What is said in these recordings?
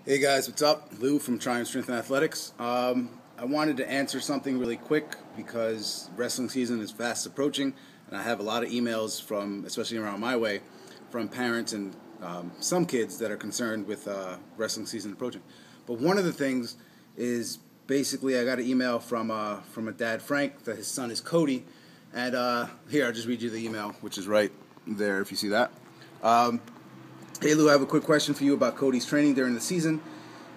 Hey guys, what's up? Lou from Triumph Strength and Athletics. I wanted to answer something really quick because wrestling season is fast approaching, and I have a lot of emails from, especially around my way, from parents and some kids that are concerned with wrestling season approaching. But one of the things is basically I got an email from a dad, Frank, that his son is Cody, and here I'll just read you the email, which is right there if you see that. Hey Lou, I have a quick question for you about Cody's training during the season.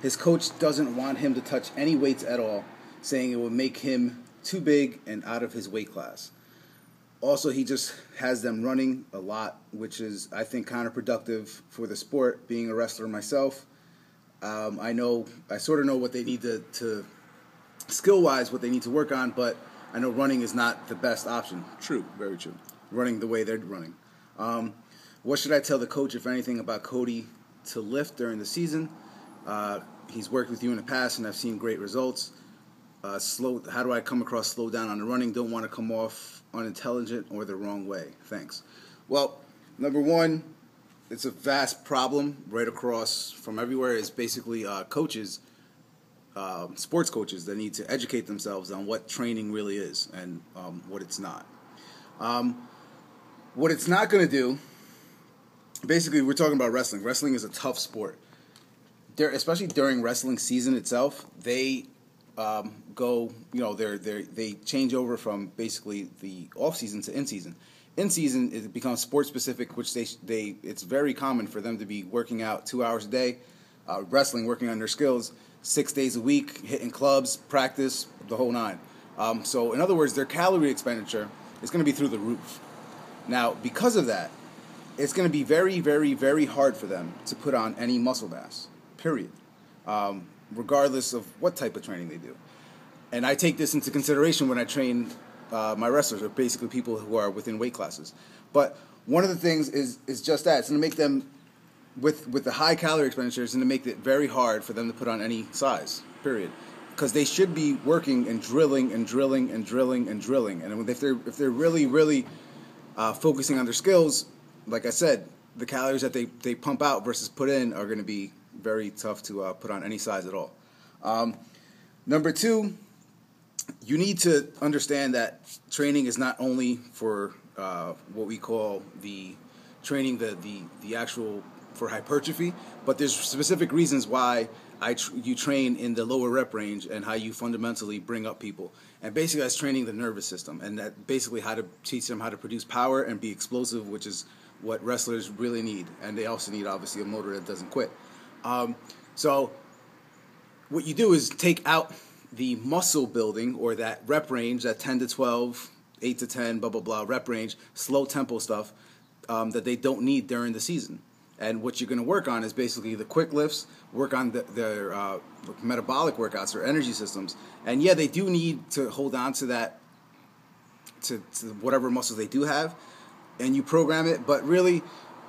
His coach doesn't want him to touch any weights at all, saying it will make him too big and out of his weight class. Also, he just has them running a lot, which is, I think, counterproductive for the sport. Being a wrestler myself, I sort of know what they need to skill-wise, what they need to work on, but I know running is not the best option. True, very true. Running the way they're running. What should I tell the coach, if anything, about Cody to lift during the season? He's worked with you in the past, and I've seen great results. How do I come across slow down on the running? Don't want to come off unintelligent or the wrong way. Thanks. Well, number one, it's a vast problem right across from everywhere. It's basically coaches, sports coaches that need to educate themselves on what training really is and what it's not. What it's not going to do. Basically, we're talking about wrestling. Wrestling is a tough sport. Especially during wrestling season itself, they they change over from basically the off season to in season. In season, it becomes sport specific, which it's very common for them to be working out 2 hours a day, wrestling, working on their skills, 6 days a week, hitting clubs, practice, the whole nine. So, in other words, their calorie expenditure is going to be through the roof. Now, because of that, it's going to be very, very, very hard for them to put on any muscle mass, period, regardless of what type of training they do. And I take this into consideration when I train my wrestlers, or basically people who are within weight classes. But one of the things is just that. It's going to make them, with the high calorie expenditure, it's going to make it very hard for them to put on any size, period. Because they should be working and drilling and drilling and drilling and drilling. And if they're really, really focusing on their skills, like I said, the calories that they pump out versus put in are going to be very tough to put on any size at all. Number two, you need to understand that training is not only for what we call the training, the actual for hypertrophy, but there's specific reasons why you train in the lower rep range and how you fundamentally bring up people. And basically that's training the nervous system, and that basically how to teach them how to produce power and be explosive, which is what wrestlers really need. And they also need, obviously, a motor that doesn't quit. So what you do is take out the muscle building or that rep range, that 10 to 12, 8 to 10, blah, blah, blah, rep range, slow tempo stuff that they don't need during the season. And what you're going to work on is basically the quick lifts, work on their metabolic workouts or energy systems. And yeah, they do need to hold on to that, to whatever muscles they do have, and you program it, but really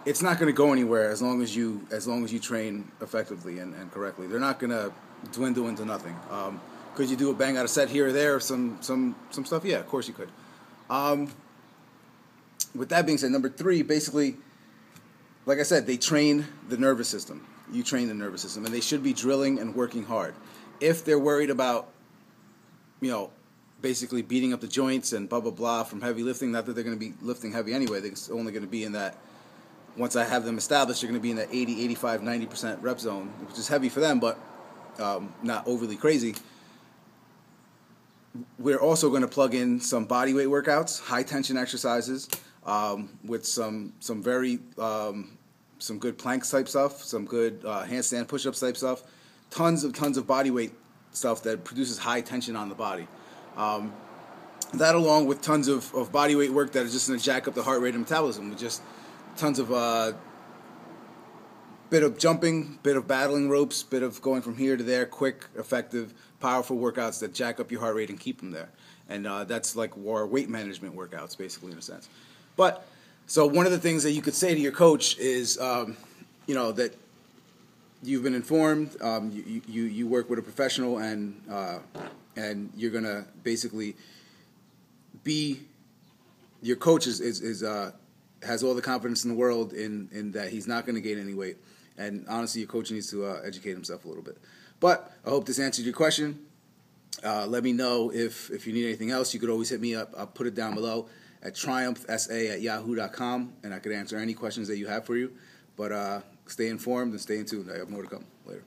it's not going to go anywhere as long as you train effectively and correctly. They're not going to dwindle into nothing. Could you do a bang out of set here or there, some stuff? Yeah, of course you could. With that being said, number three, basically, like I said, they train the nervous system. You train the nervous system, and they should be drilling and working hard. If they're worried about, basically beating up the joints and blah, blah, blah from heavy lifting, not that they're going to be lifting heavy anyway, they're only going to be in that, once I have them established, they're going to be in that 80, 85, 90% rep zone, which is heavy for them, but not overly crazy. We're also going to plug in some body weight workouts, high tension exercises, with some good plank type stuff, some good handstand push-ups type stuff, tons of body weight stuff that produces high tension on the body. That along with tons of body weight work that is just going to jack up the heart rate and metabolism, with just tons of bit of jumping, bit of battling ropes, bit of going from here to there, quick, effective, powerful workouts that jack up your heart rate and keep them there. And that's like weight management workouts, basically, in a sense. But so one of the things that you could say to your coach is, that you've been informed, you work with a professional, and you're gonna basically be your coach has all the confidence in the world in that he's not going to gain any weight, And honestly, your coach needs to educate himself a little bit. But I hope this answered your question. Let me know if you need anything else. You could always hit me up. I'll put it down below at triumphsa@yahoo.com, and I could answer any questions that you have for you. But stay informed and stay in tune. I have more to come later.